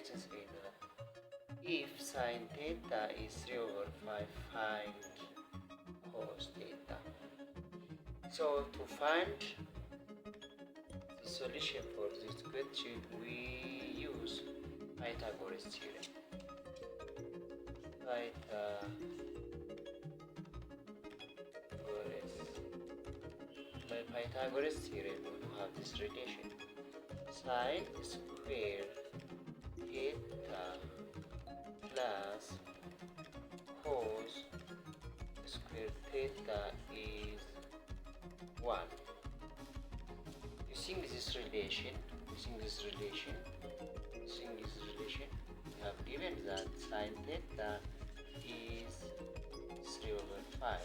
question say that if sin theta is 3 over 5, find cos theta. So to find the solution for this question, we use Pythagorean theorem. By Pythagorean theorem, we do have this relation: sin square theta plus cos square theta is 1. Using this relation, we have given that sin theta is 3 over 5.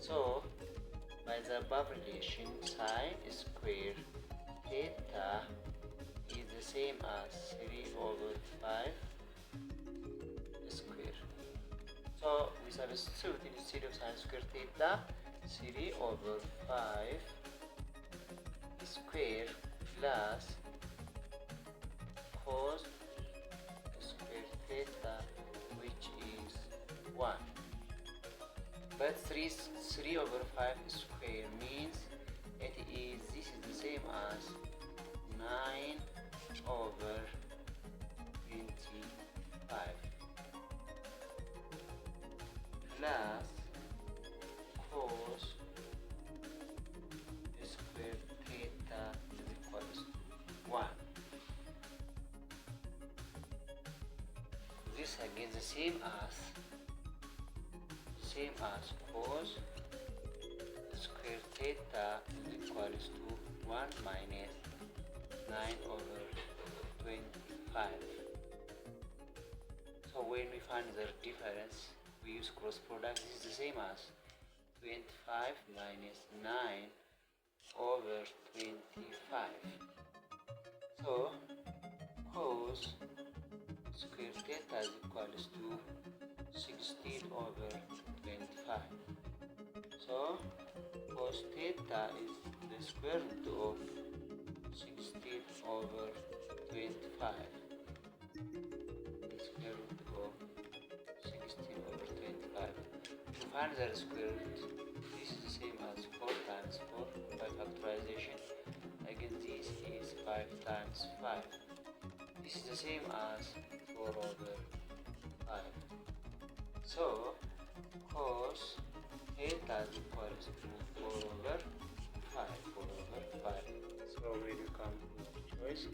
So, by the above relation, sin square theta is the same as 3 over 5 square. So, we substitute instead of sin square theta 3 over 5 square plus cos square theta, which is 1. But 3 over 5 square means this is the same as 9 over 25 plus cos square theta is equals to 1. This again the same as cos square theta is equals to 1 minus 9 over 25. So when we find the difference, we use cross product. This is the same as 25 minus 9 over 25. So cos square theta is equals to 16 over 25. So cos theta is the square root of 16 over 25. The square root of 16 over 25. To find the square root, this is the same as 4 times 4 by factorization. Again, this is 5 times 5. This is the same as 4 over 5. So cos theta is equals to 4 over 5. So when you come to choice,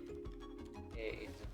A is the